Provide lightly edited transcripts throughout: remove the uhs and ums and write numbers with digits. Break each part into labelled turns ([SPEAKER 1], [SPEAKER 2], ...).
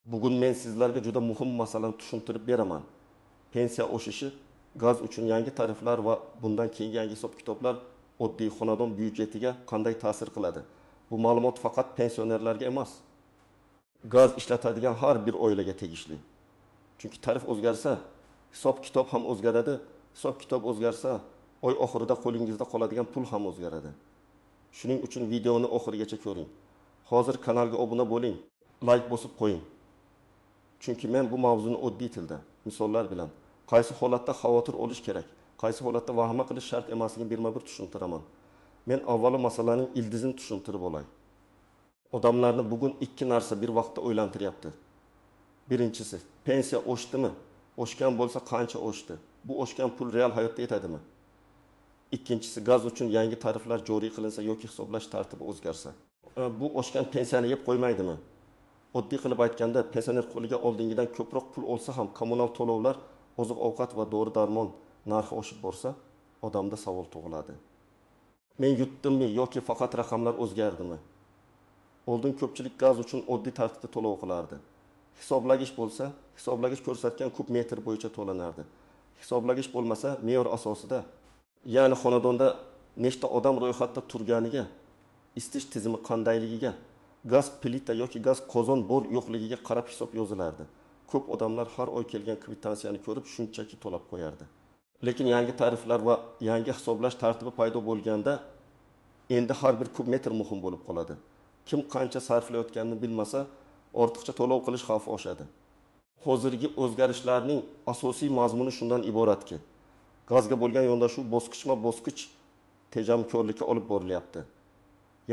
[SPEAKER 1] Bugun men sizlarga juda muhim masalani tushuntirib beraman. Pensiya oshishi, gaz uchun yangi tariflar va bundan keyingi yangi hisob-kitoblar oddiy xonadon byudjetiga qanday ta'sir qiladi? Bu ma'lumot faqat pensionerlarga emas, gaz ishlatadigan har bir oilaga tegishli. Chunki tarif o'zgarsa, hisob-kitob ham o'zgaradi. Hisob-kitob o'zgarsa, oy oxirida qo'lingizda qoladigan pul ham o'zgaradi. Shuning uchun videoni oxirigacha ko'ring. Hozir kanalga obuna bo'ling, like bosib qo'ying. Chunki men bu mavzuni oddiy tilda, misollar bilan, qaysi holatda xavotir olish kerak, qaysi holatda vahima qilish shart emasligini birma-bir tushuntiraman. Men avvalo masalaning ildizini tushuntirib olay. Odamlarni bugun ikki narsa bir vaqtda o'ylantiryapti. Birinchisi, pensiya oshdimi? Oshgan bo'lsa qancha oshdi? Bu oshgan pul real hayotda yetadimi? Ikkinchisi, gaz uchun yangi tariflar joriy qilinsa yoki hisoblash tartibi o'zgarsa, bu oshgan pensiyani yeb qo'ymaydimi? Oddiy qilib aytganda, pensioner qo'liga oldingidan ko'proq pul olsa ham kommunal to'lovlar, oziq-ovqat va dori-darmon narxi oshib borsa, odamda savol tug'iladi. Men yutdimmi yoki faqat raqamlar o'zgardimi? Oldin ko'pchilik gaz uchun oddiy tartibda to'lov qilardi. Hisoblagich bo'lsa, hisoblagich ko'rsatgan kub metr bo'yicha to'lanardi. Hisoblagich bo'lmasa, me'yor asosida, ya'ni xonadonda nechta odam ro'yxatda turganiga, isitish tizimi qandayligiga, gaz plita yoki gaz qozon bor yo'qligiga qarab hisob yozilardi. Ko'p odamlar har oy kelgan kvittansiyani ko'rib shunchaki to'lab qo'yardi. Lekin yangi tariflar va yangi hisoblash tartibi paydo bo'lganda, endi har bir kub metr muhim bo'lib qoladi. Kim qancha sarflayotganini bilmasa, ortiqcha to'lov qilish xavfi oshadi. Hozirgi o'zgarishlarning asosiy mazmuni shundan iboratki, gazga bo'lgan yondashuv bosqichma-bosqich tejamkorlikka olib borilyapti.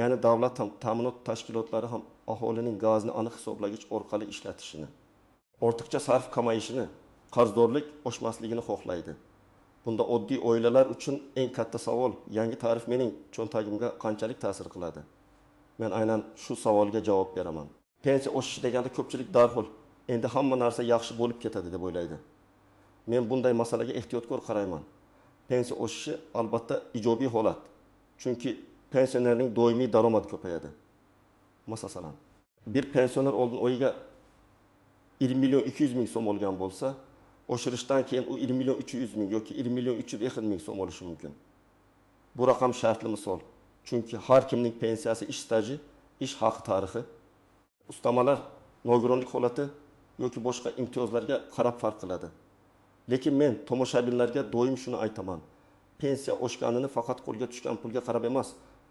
[SPEAKER 1] Ya'ni davlat ta'minot tashkilotlari ham aholining gazni aniq hisoblagich orqali ishlatishini, ortiqcha sarf kamayishini, qarzdorlik oshmasligini xohlaydi. Bunda oddiy oilalar uchun eng katta savol, yangi tarif mening cho'ntagimga qanchalik ta'sir qiladi? Men aynan shu savolga javob beraman. Pensiya oshishi deganda ko'pchilik darhol endi hamma narsa yaxshi bo'lib ketadi deb o'ylaydi. Men bunday masalaga ehtiyotkor qarayman. Pensiya oshishi albatta ijobiy holat. Chunki pensionerning doimiy daromadi ko'payadi. Masalan, bir pensioner oldin oyiga 20 million 200 ming so'm olgan bo'lsa, oshirishdan keyin u 20 million 300 ming yoki 20 million 350 ming so'm olishi mumkin. Bu raqam shartli misol. Chunki har kimning pensiyasi ish staji, ish haqi tarixi, ustamalar, nogironlik holati yoki boshqa imtiyozlarga qarab farq qiladi. Lekin men tomoshabinlarga doim shuni aytaman. Pensiya oshganini faqat qo'lga tushgan pulga qarab emas,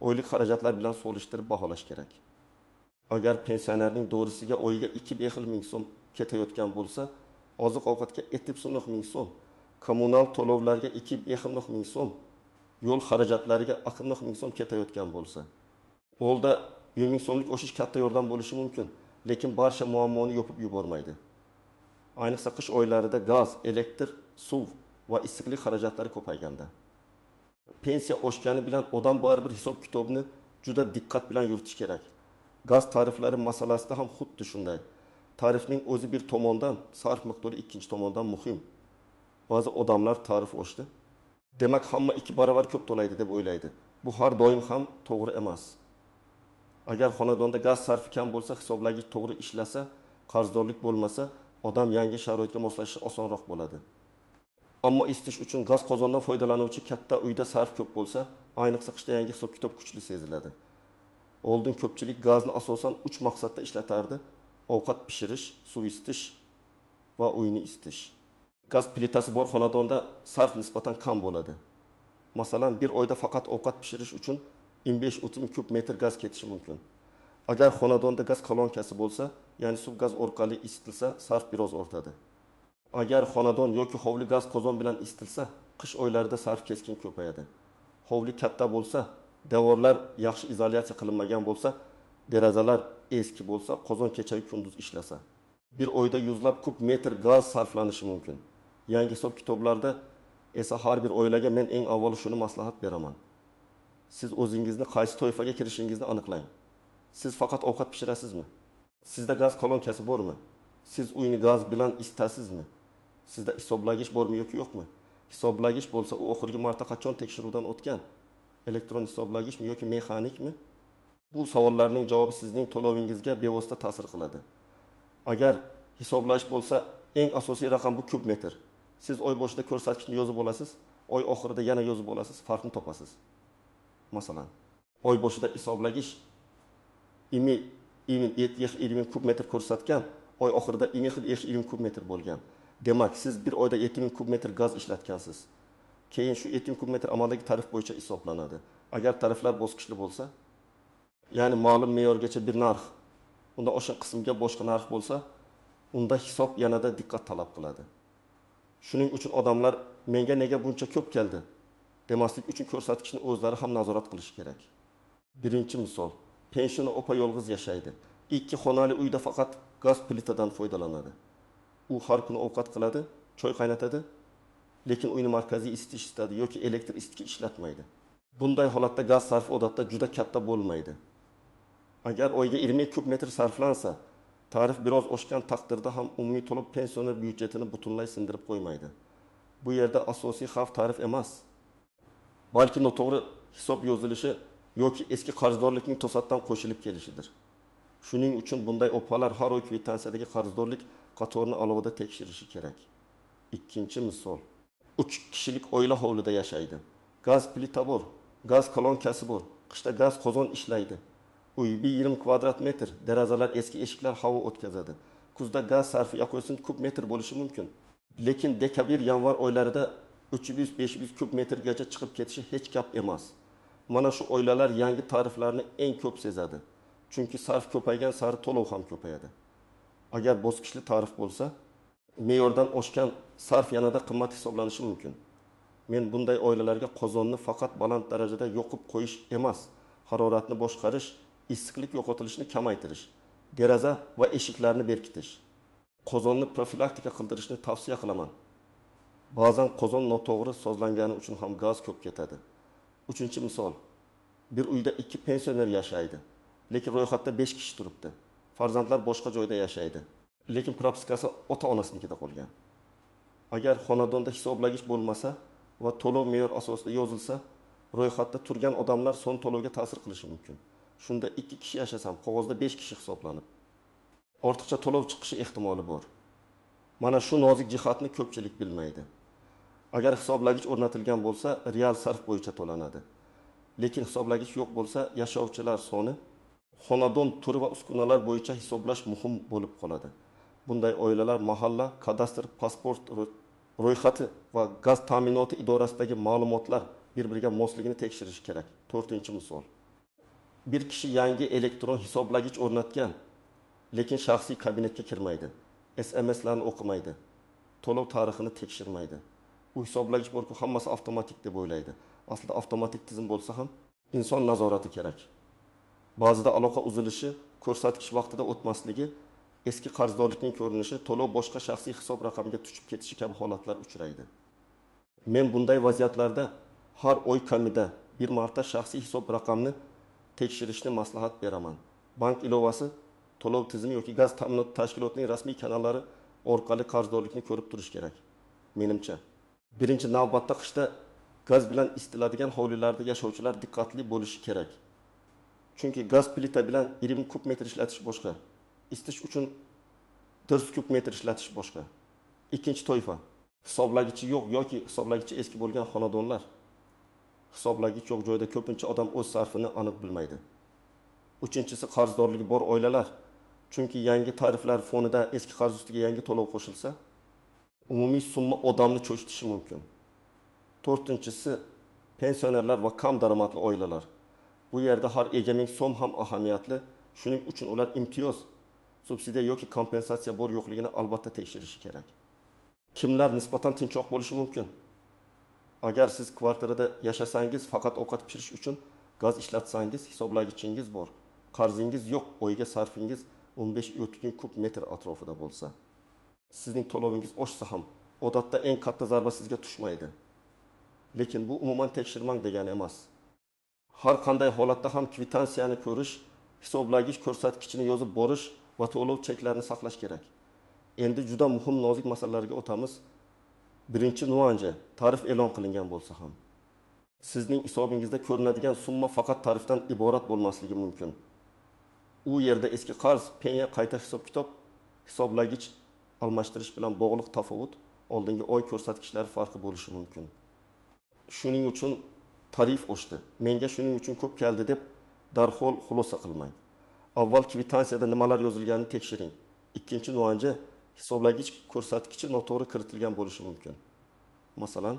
[SPEAKER 1] oylik xarajatlar bilan solishtirib baholash kerak. Agar pensionerning dorisiga oyiga 2 ming so'm ketayotgan bo'lsa, oziq-ovqatga 7 ming so'm, kommunal to'lovlarga 2 ming so'm, yo'l xarajatlariga 1 ming so'm ketayotgan bo'lsa, o'lda 100 ming so'mlik oshish katta yordam bo'lishi mumkin, lekin barcha muammoni yopib yubormaydi. Ayniqsa qish oylarida gaz, elektr, suv va issiqlik xarajatlari ko'payganda. Pensiya oshgani bilan odam baribir hisob-kitobni juda diqqat bilan yuritish kerak. Gaz tariflari masalasida ham xuddi shunday. Tarifning o'zi bir tomondan, sarf miqdori ikkinchi tomondan muhim. Ba'zi odamlar tarif oshdi, demak hamma 2 barobar ko'p to'laydi deb o'ylaydi. Bu har doim ham to'g'ri emas. Agar xonadonda gaz sarfi kam bo'lsa, hisoblagich to'g'ri ishlasa, qarzdorlik bo'lmasa, odam yangi sharoitga moslashishi osonroq bo'ladi. Ammo isitish uchun gaz qozondan foydalanuvchi katta uyda sarf ko'p bo'lsa, ayniqsa qishda yangi hisob-kitob kuchli seziladi. Oldin ko'pchilik gazni asosan 3 maqsadda ishlatardi: ovqat pishirish, suv isitish va uyni isitish. Gaz plitasi bor xonadonda sarf nisbatan kam bo'ladi. Masalan, bir oyda faqat ovqat pishirish uchun 25-30 kub metr gaz ketishi mumkin. Agar xonadonda gaz kolonkasi bo'lsa, ya'ni suv gaz orqali isitilsa, sarf biroz ortadi. Agar xonadon yoki hovli gaz qozon bilan isitilsa, qish oylarida sarf keskin ko'payadi. Hovli katta bo'lsa, devorlar yaxshi izolyatsiya qilinmagan bo'lsa, derazalar eski bo'lsa, qozon kecha-yu kunduz ishlasa, bir oyda yuzlab kub metr gaz sarflanishi mumkin. Yangi hisob-kitoblarda esa har bir oilaga men eng avvalo shuni maslahat beraman. Siz o'zingizni qaysi toifaga kirishingizni aniqlang. Siz faqat ovqat pishirasizmi? Sizda gaz kolonkasi bormi? Siz uyni gaz bilan isitasizmi? Sizda hisoblagich bormi yoki yo'qmi? Hisoblagich bo'lsa, u oxirgi marta qachon tekshiruvdan o'tgan? Elektron hisoblagichmi yoki mexanikmi? Bu savollarning javobi sizning to'lovingizga bevosita ta'sir qiladi. Agar hisoblash bo'lsa, eng asosiy raqam bu kub metr. Siz oy boshida ko'rsatkichni yozib olasiz, oy oxirida yana yozib olasiz, farqni topasiz. Masalan, oy boshida hisoblagich 20 kub metr ko'rsatgan, oy oxirida 20 kub metr bo'lgan. Demak, siz bir oyda 7000 kub metr gaz ishlatgansiz. Keyin shu 7000 kub metr amaldagi tarif bo'yicha hisoblanadi. Agar tariflar bosqichli bo'lsa, ya'ni ma'lum me'yorgacha bir narx, unda o'sha qismga boshqa narx bo'lsa, unda hisob yanada diqqat talab qiladi. Shuning uchun odamlar menga nega buncha ko'p keldi demaslik uchun ko'rsatkichni o'zlari ham nazorat qilish kerak. Birinchi misol, pensioni opa yolg'iz yashaydi. 2 xonali uyda faqat gaz plitadan foydalanadi. U har kuni ovqat qiladi, choy qaynatadi, lekin uyni markaziy isitish istadi yoki elektr isitki ishlatmaydi. Bunday holatda gaz sarfi odatda juda katta bo'lmaydi. Agar oyga 20 kub metr sarflansa, tarif biroz oshgan taqdirda ham umumiy to'lov pensioner byudjetini butunlay sindirib qo'ymaydi. Bu yerda asosiy xavf tarif emas, balki noto'g'ri hisob yozilishi yoki eski qarzdorlikning to'satdan qo'shilib kelishidir. Shuning uchun bunday opalar har oy kvitantsiyadagi qarzdorlik qatorini alohida tekshirishi kerak. Ikkinchi misol, 3 kishilik oila hovlida yashaydi. Gaz plita bor, gaz kolonkasi bor, qishda gaz qozon ishlaydi. Uy 20 kvadrat metr, derazalar eski, eshiklar havo o'tkazadi. Kuzda gaz sarfi yakosin kub metr bo'lishi mumkin. Lekin dekabr yanvar oylarida 300-500 kub metrgacha chiqib ketishi hech gap emas. Mana shu oilalar yangi tariflarni eng ko'p sezadi. Chunki sarf ko'paygan sari to'lov ham ko'payadi. Agar bosqichli tarif bo'lsa, me'yordan oshgan sarf yanada qimmat hisoblanishi mumkin. Men bunday oilalarga qozonni faqat baland darajada yoqib qo'yish emas, haroratni boshqarish, issiqlik yo'qotilishini kamaytirish, deraza va eshiklarni berkitish, qozonni profilaktika qildirishni tavsiya qilaman. Ba'zan qozon noto'g'ri sozlangani uchun ham gaz ko'p ketadi. Uchinchi misol, bir uyda 2 pensioner yashaydi, lekin ro'yxatda 5 kishi turibdi. Farzandlar boshqa joyda yashaydi, lekin propiskasi ota-onasinikida qolgan. Agar xonadonda hisoblagich bo'lmasa va to'lov me'yor asosida yozilsa, ro'yxatda turgan odamlar son to'lovga ta'sir qilishi mumkin. Shunda 2 kishi yashasam, qog'ozda 5 kishi hisoblanib, ortiqcha to'lov chiqishi ehtimoli bor. Mana shu nozik jihatni ko'pchilik bilmaydi. Agar hisoblagich o'rnatilgan bo'lsa, real sarf bo'yicha to'lanadi. Lekin hisoblagich yo'q bo'lsa, yashovchilar soni, xonadon turi va uskunalar bo'yicha hisoblash muhim bo'lib qoladi. Bunday oilalar mahalla, kadastr, pasport ro'yxati va gaz ta'minoti idorasidagi ma'lumotlar bir-biriga mosligini tekshirish kerak. 4-misol. Bir kishi yangi elektron hisoblagich o'rnatgan, lekin shaxsiy kabinetga kirmaydi, SMS'larni o'qimaydi, to'lov tarixini tekshirmaydi. U hisoblagich borku hammasi avtomatik deb o'ylaydi. Aslida avtomatik tizim bo'lsa ham inson nazorati kerak. Ba'zida aloqa uzilishi, ko'rsatkich vaqtida o'tmasligi, eski qarzdorlikning ko'rinishi, to'lov boshqa shaxsiy hisob raqamiga tushib ketishi kabi holatlar uchraydi. Men bunday vaziyatlarda har oy kamida bir marta shaxsiy hisob raqamni tekshirishni maslahat beraman. Bank ilovasi, to'lov tizimi yoki gaz ta'minot tashkilotining rasmiy kanallari orqali qarzdorlikni ko'rib turish kerak. Menimcha, birinchi navbatda qishda gaz bilan isitiladigan hovlilarda yashovchilar diqqatli bo'lishi kerak. Chunki gaz plita bilan 20 kub metr ishlatish boshqa, isitish uchun 400 kub metr ishlatish boshqa. Ikkinchi toifa, hisoblagichi yo'q yoki hisoblagichi eski bo'lgan xonadonlar. Hisoblagich yo'q joyda ko'pincha odam o'z sarfini aniq bilmaydi. Uchinchisi, qarzdorligi bor oilalar. Chunki yangi tariflar fonida eski qarz ustiga yangi to'lov qo'shilsa, umumiy summa odamni cho'chitishi mumkin. 4-si, pensionerlar va kam daromadli oilalar. Bu yerda har ega 1000 so'm ham ahamiyatli. Shuning uchun ular imtiyoz, subsidiya yoki kompensatsiya bor yo'qligini albatta tekshirishi kerak. Kimlar nisbatan tinchoq bo'lishi mumkin? Agar siz kvartirada yashasangiz, faqat ovqat pishirish uchun gaz ishlatsangiz, hisoblagichingiz bor, qarzingiz yo'q, oyga sarfingiz 15-30 kub metr atrofida bo'lsa, sizning to'lovingiz oshsa ham odatda eng katta zarba sizga tushmaydi. Lekin bu umuman tekshirmang degani emas. Har qanday holatda ham kvitantsiyani ko'rish, hisoblagich ko'rsatkichini yozib borish va to'lov cheklarini saqlash kerak. Endi juda muhim nozik masalalarga o'tamiz. Birinchi nuanja, tarif e'lon qilingan bo'lsa ham, sizning hisobingizda ko'rinadigan summa faqat tarifdan iborat bo'lmasligi mumkin. U yerda eski qarz, penya, qayta hisob-kitob hisoblagich almashtirish bilan bog'liq tafovut oldingi oy ko'rsatkichlari farqi bo'lishi mumkin. Shuning uchun tarif oshdi. Menga shuning uchun ko'p keldi deb darhol xulosa qilmang. Avval kvitansiyada nimalar yozilganini tekshiring. Ikkinchi nuanja hisoblagich ko'rsatkichi noto'g'ri kiritilgan bo'lishi mumkin. Masalan,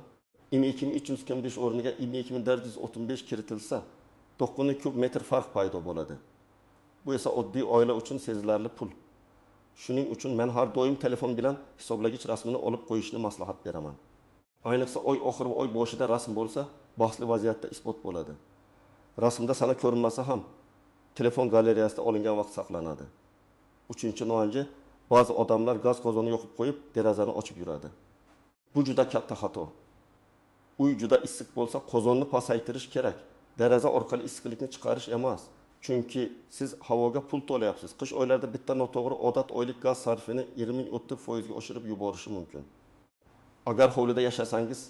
[SPEAKER 1] IMI 2325 o'rniga IMI 2435 kiritilsa, 9 kub metr farq paydo bo'ladi. Bu esa oddiy oila uchun sezilarli pul. Shuning uchun men har doim telefon bilan hisoblagich rasmini olib qo'yishni maslahat beraman. Ayniqsa oy oxiri va oy boshida rasm bo'lsa, bahsli vaziyatda isbot bo'ladi. Rasmda sana ko'rinmasa ham telefon galereyasida olingan vaqt saqlanadi. 3-nuanja, ba'zi odamlar gaz qozoni yoqib qo'yib, derazani ochib yuradi. Bu juda katta xato. Uy juda issiq bo'lsa, qozonni pasaytirish kerak. Deraza orqali issiqlikni chiqarish emas. Chunki siz havoga pul to'layapsiz. Qish oylarida bitta noto'g'ri odat oylik gaz sarfini 20-30% ga oshirib yuborishi mumkin. Agar hovlida yashasangiz,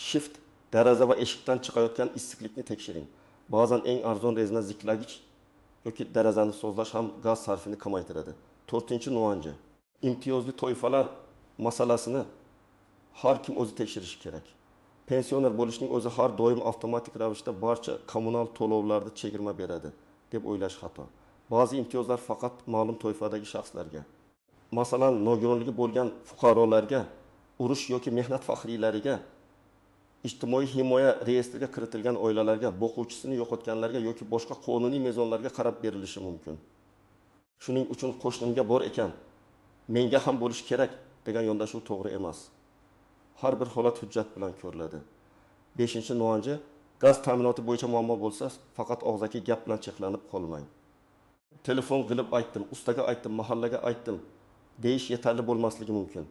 [SPEAKER 1] shift deraza va eshikdan chiqayotgan issiqlikni tekshiring. Ba'zan eng arzon rezina ziklagich yoki derazani sozlash ham gaz sarfini kamaytiradi. 4-nuanja. Imtiyozli toifalar masalasini har kim o'zi tekshirishi kerak. Pensioner bo'lishning o'zi har doim avtomatik ravishda barcha kommunal to'lovlarda chegirma beradi deb o'ylash xato. Ba'zi imtiyozlar faqat ma'lum toifadagi shaxslarga, masalan, nogironligi bo'lgan fuqarolarga, urush yoki mehnat faxriylariga, ijtimoiy himoya reyestriga kiritilgan oilalarga, boquvchisini yo'qotganlarga yoki boshqa qonuniy mezonlarga qarab berilishi mumkin. Shuning uchun qo'shnimga bor ekan, menga ham bo'lish kerak degan yondashuv to'g'ri emas. Har bir holat hujjat bilan ko'riladi. 5-nuanja, gaz ta'minoti bo'yicha muammo bo'lsa, faqat og'zaki gap bilan cheklanib qolmang. Telefon qilib aytdim, ustaga aytdim, mahallaga aytdim deyish yetarli bo'lmasligi mumkin.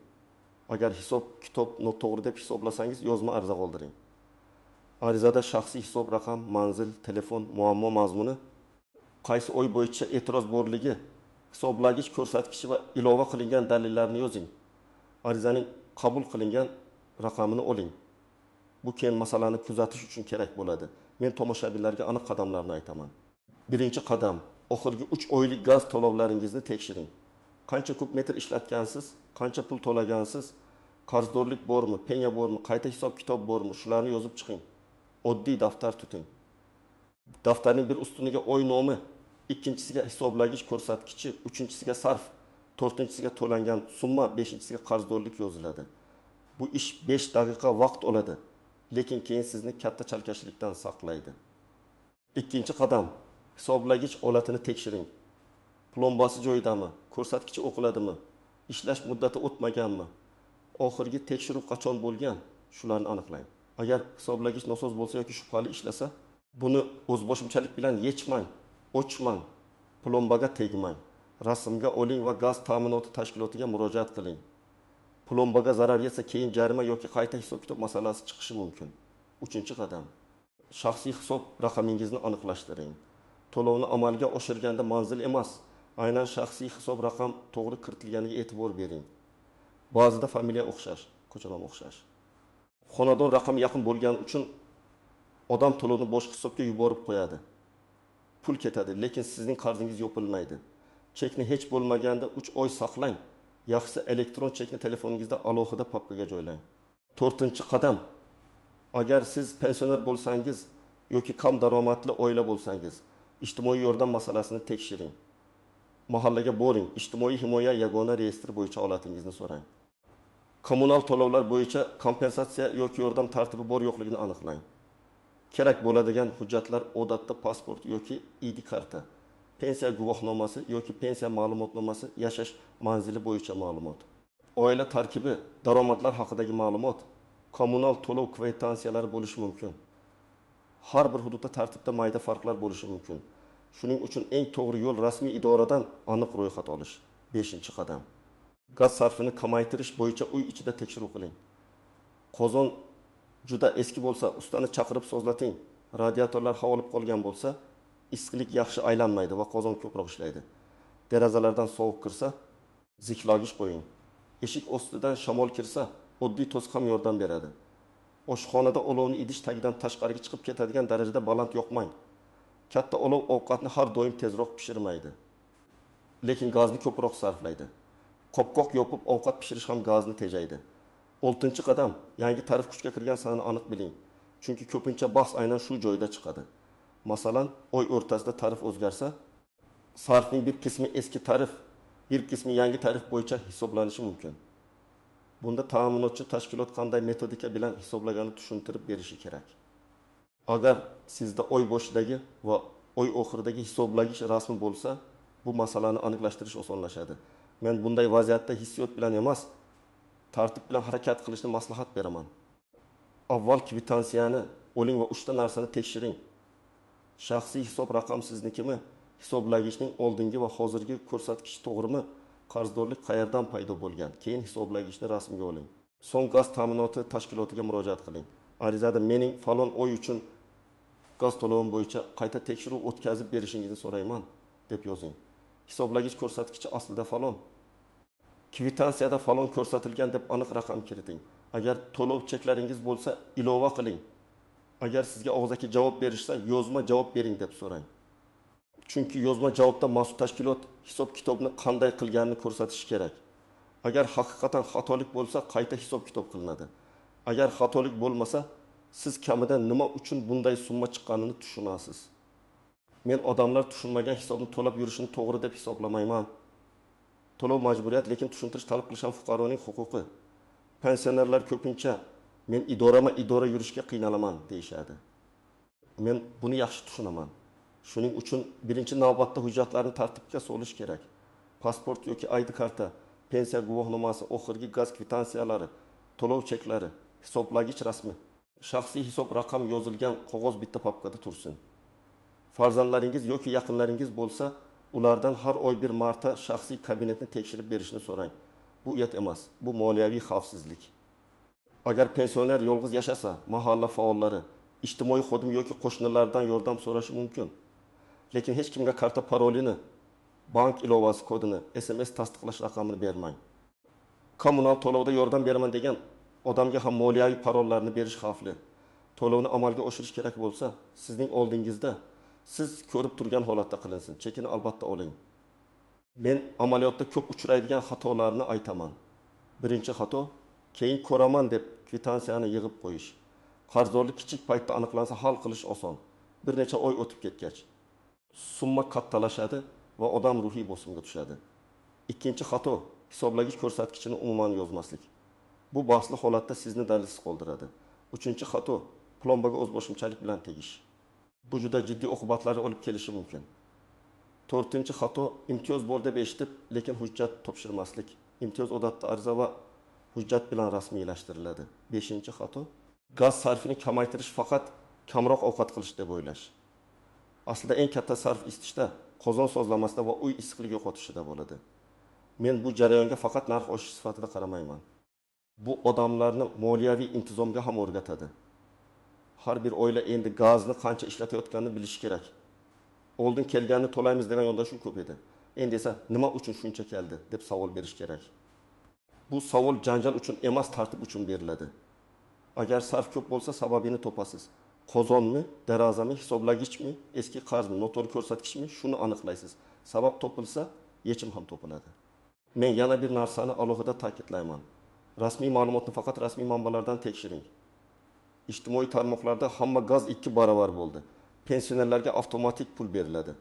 [SPEAKER 1] Agar hisob kitob noto'g'ri deb hisoblasangiz, yozma ariza qoldiring. Arizada shaxsiy hisob raqam, manzil, telefon, muammo mazmuni, qaysi oy bo'yicha e'tiroz borligi, hisoblagich ko'rsatkichi va ilova qilingan dalillarni yozing. Arizaning qabul qilingan raqamini oling. Bu keyin masalani kuzatish uchun kerak bo'ladi. Men tomoshabinlarga aniq qadamlarni aytaman. Birinchi qadam, oxirgi 3 oylik gaz to'lovlaringizni tekshiring. Qancha kub metr ishlatgansiz, qancha pul to'lagansiz, qarzdorlik bormi, penya bormi, qayta hisob kitob bormi, shularni yozib chiqing. Oddiy daftar tuting. Daftarning bir ustuniga oy nomi, ikkinchisiga hisoblagich ko'rsatkichi, uchinchisiga sarf, to'rtinchisiga to'langan summa, beshinchisiga qarzdorlik yoziladi. Bu ish 5 daqiqa vaqt oladi, lekin keyin sizni katta chalkashlikdan saqlaydi. Ikkinchi qadam, hisoblagich holatini tekshiring. Plombasi joyidami, ko'rsatkichi o'qiladimi, ishlash muddati o'tmaganmi, oxirgi tekshiruv qachon bo'lgan, shularni aniqlang. Agar hisoblagich nosoz bo'lsa yoki shubhali ishlasa, buni o'zboshimchalik bilan yechmang, ochmang, plombaga tegmang. Rasmga oling va gaz ta'minoti tashkilotiga murojaat qiling. Plombaga zarar yetsa, keyin jarima yoki qayta hisob kitob masalasi chiqishi mumkin. 3-qadam. Shaxsiy hisob raqamingizni aniqlashtiring. To'lovni amalga oshirganda manzil emas, aynan shaxsiy hisob raqam to'g'ri kiritilganiga e'tibor bering. Ba'zida familiya o'xshash, ko'chanom o'xshash. Xonadon raqami yaqin bo'lgani uchun odam to'lovni boshqa hisobga yuborib qo'yadi. Pul ketadi, lekin sizning qarzingiz yopilmaydi. Chekni hech bo'lmaganda 3 oy saqlang. Yaxshisi elektron chekni telefoningizda alohida papkaga joylang. 4-qadam. Agar siz pensioner bo'lsangiz yoki kam daromadli oila bo'lsangiz, ijtimoiy yordam masalasini tekshiring. Mahallaga boring, ijtimoiy himoya yagona reyestri bo'yicha holatingizni so'rang. Kommunal to'lovlar bo'yicha kompensatsiya yoki yordam tartibi bor yo'qligini aniqlang. Kerak bo'ladigan hujjatlar odatda pasport yoki ID karta, pensiya guvohnomasi yoki pensiya ma'lumotnomasi, yashash manzili bo'yicha ma'lumot, oila tarkibi, daromadlar haqidagi ma'lumot, kommunal to'lov kvitansiyalari bo'lishi mumkin. Har bir hududda tartibda mayda farqlar bo'lishi mumkin. Shuning uchun eng to'g'ri yo'l rasmiy idoradan aniq ro'yxat olish. 5-qadam. Gaz sarfini kamaytirish bo'yicha uy ichida tekshiruv qiling. Qozon juda eski bo'lsa, ustani chaqirib sozlating. Radiatorlar havo olib qolgan bo'lsa, issiqlik yaxshi aylanmaydi va qozon ko'proq ishlaydi. Derazalardan sovuq kirsa, ziklagich qo'ying. Eshik ostidan shamol kirsa, oddiy to'siq ham yordam beradi. Oshxonada olovni idish tagidan tashqariga chiqib ketadigan darajada baland yoqmang. Katta olov ovqatni har doim tezroq pishirmaydi, lekin gazni ko'proq sarflaydi. Qopqoq yopib ovqat pishirish ham gazni tejaydi. 6-chi qadam, yangi tarif kuchga kirgan sanani aniq biling. Chunki ko'pincha bahs aynan shu joyda chiqadi. Masalan, oy o'rtasida tarif o'zgarsa, sarfning bir qismi eski tarif, bir qismi yangi tarif bo'yicha hisoblanishi mumkin. Bunda ta'minotchi tashkilot qanday metodika bilan hisoblaganini tushuntirib berishi kerak. Agar sizda oy boshidagi va oy oxiridagi hisoblagich rasmi bo'lsa, bu masalani aniqlashtirish osonlashadi. Men bunday vaziyatda hissiyot bilan emas, tartib bilan harakat qilishni maslahat beraman. Avval kvitansiyani oling va 3 ta narsani tekshiring. Shaxsiy hisob raqam siznikimi? Hisoblagichning oldingi va hozirgi ko'rsatkichi to'g'rimi? Qarzdorlik qayerdan paydo bo'lgan? Keyin hisoblagichni rasmga oling. So'ng gaz ta'minoti tashkilotiga murojaat qiling. Arizada mening falon oy uchun gaz to'lovim bo'yicha qayta tekshiruv o'tkazib berishingizni so'rayman deb yozing. Hisoblagich ko'rsatkichi aslida falon. Kvitansiyada falon ko'rsatilgan deb aniq raqam kiriting. Agar to'lov cheklaringiz bo'lsa, ilova qiling. Agar sizga og'zaki javob berishsa, yozma javob bering deb so'rang. Chunki yozma javobda mas'ul tashkilot hisob kitobni qanday qilganini ko'rsatishi kerak. Agar haqiqatan xatolik bo'lsa, qayta hisob kitob qilinadi. Agar xatolik bo'lmasa, siz kamida nima uchun bunday summa chiqqanini tushunasiz. Men odamlar tushunmagan hisobni to'lab yurishini to'g'ri deb hisoblamayman. To'lov majburiyat, lekin tushuntirish talab qilish ham fuqaroning huquqi. Pensionerlar ko'pincha men idora yurishga qiynalaman deyshadi. Men buni yaxshi tushunaman. Shuning uchun birinchi navbatda hujjatlarni tartibga solish kerak. Pasport yoki ID karta, pensiya guvohnomasi, oxirgi gaz kvitansiyalari, to'lov cheklari, hisoblagich rasmi, shaxsiy hisob raqam yozilgan qog'oz bitta papkada tursin. Farzandlaringiz yoki yaqinlaringiz bo'lsa, ulardan har oy bir marta shaxsiy kabinetni tekshirib berishni so'rang. Bu uyat emas, bu moliyaviy xavfsizlik. Agar pensioner yolg'iz yashasa, mahalla faollari, ijtimoiy xodim yoki qo'shnilardan yordam so'rashi mumkin. Lekin hech kimga karta parolini, bank ilovasi kodini, SMS tasdiqlash raqamini bermang. Kommunal to'lovda yordam beraman degan odamga ham moliyaviy parollarni berish xavfli. To'lovni amalga oshirish kerak bo'lsa, sizning oldingizda siz ko'rib turgan holatda qilinsin. Chekini albatta oling. Men amaliyotda ko'p uchraydigan xatolarni aytaman. Birinchi xato, keyin ko'raman deb kvitansiyani yig'ib qo'yish. Qarzdorlik kichik paytda aniqlansa hal qilish oson. Bir necha oy o'tib ketgach, summa kattalashadi va odam ruhiy bosimga tushadi. Ikkinchi xato, hisoblagich ko'rsatkichini umuman yozmaslik. Bu bahsli holatda sizni dalilsiz qoldiradi. Uchinchi xato, plombaga o'zboshimchalik bilan tegish. Bu juda jiddiy oqibatlar olib kelishi mumkin. To'rtinchi xato, imtiyoz bor deb eshitib, lekin hujjat topshirmaslik. Imtiyoz odatda ariza va hujjat bilan rasmiylashtiriladi. Beshinchi xato, gaz sarfini kamaytirish faqat kamroq ovqat qilish deb o'ylash. Aslida eng katta sarf isitishda, qozon sozlamasida va uy issiqligi yo'qotishida bo'ladi. Men bu jarayonga faqat narx oshish sifatida qaramayman. Bu odamlarni moliyaviy intizomga ham o'rgatadi. Har bir oila endi gazni qancha ishlatayotganini bilishi kerak. Oldin kelganini to'laymiz degan yondashuv ko'p edi. Endi esa nima uchun shuncha keldi deb savol berish kerak. Bu savol janjal uchun emas, tartib uchun beriladi. Agar sarf ko'p bo'lsa, sababini topasiz. Qozonmi, darazami, hisoblagichmi, eski qarzmi, noto'g'ri ko'rsatkichmi, shuni aniqlaysiz. Sabab topilsa, yechim ham topiladi. Men yana bir narsani alohida ta'kidlayman. Rasmiy ma'lumotni faqat rasmiy manbalardan tekshiring. Ijtimoiy tarmoqlarda hamma gaz 2 barobar bo'ldi. Pensionerlarga avtomatik pul beriladi.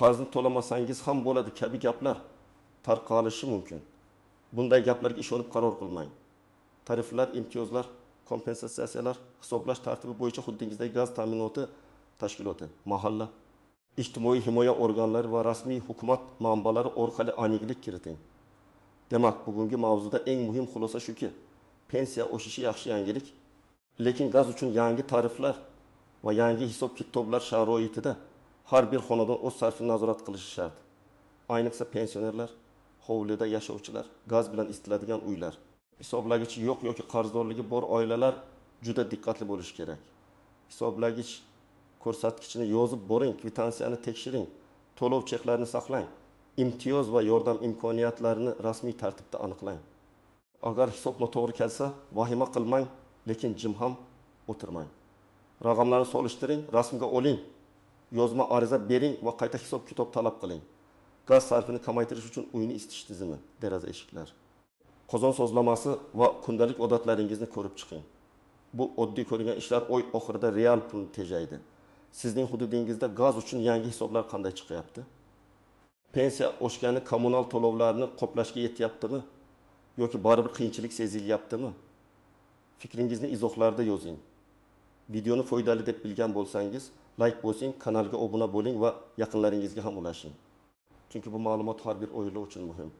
[SPEAKER 1] Qarzni to'lamasangiz ham bo'ladi kabi gaplar tarqalishi mumkin. Bunday gaplarga ishonib qaror qilmang. Tariflar, imtiyozlar, kompensatsiyalar hisoblash tartibi bo'yicha xuddingizdagi gaz ta'minoti tashkiloti, mahalla, ijtimoiy himoya organlari va rasmiy hukumat manbalari orqali aniqlik kiriting. Demak, bugungi mavzuda eng muhim xulosa shuki, pensiya oshishi yaxshi yangilik, lekin gaz uchun yangi tariflar va yangi hisob kitoblar sharoitida har bir xonadon o'z sarfini nazorat qilishi shart. Ayniqsa pensionerlar, hovlida yashovchilar, gaz bilan isitiladigan uylar, hisoblagichi yo'q yoki qarzdorligi bor oilalar juda diqqatli bo'lish kerak. Hisoblagich ko'rsatkichini yozib boring, kvitansiyani tekshiring, to'lov cheklarini saqlang, imtiyoz va yordam imkoniyatlarini rasmiy tartibda aniqlang. Agar hisob noto'g'ri kelsa, vahima qilmang, lekin jim ham o'tirmang. Raqamlarni solishtiring, rasmga oling, yozma ariza bering va qayta hisob kitob talab qiling. Gaz sarfini kamaytirish uchun uyni isitish tizimi, deraza eshiklar. Qozon sozlaması va kundalik odatlaringizni ko'rib chiqing. Bu oddiy ko'rgan ishlar oy oxirida real pulni tejaydi. Sizning hududingizda gaz uchun yangi hisoblar qanday chiqyapti? Pensiya oshgani kommunal to'lovlarni qoplashga yetyaptimi? Yoki baribir qiyinchilik sezilyaptimi? Fikringizni izohlarda yozing. Videoni foydali deb bilgan bo'lsangiz, like bosing, kanalga obuna bo'ling va yaqinlaringizga ham ulashing. Chunki bu ma'lumot har bir o'yinchi uchun muhim.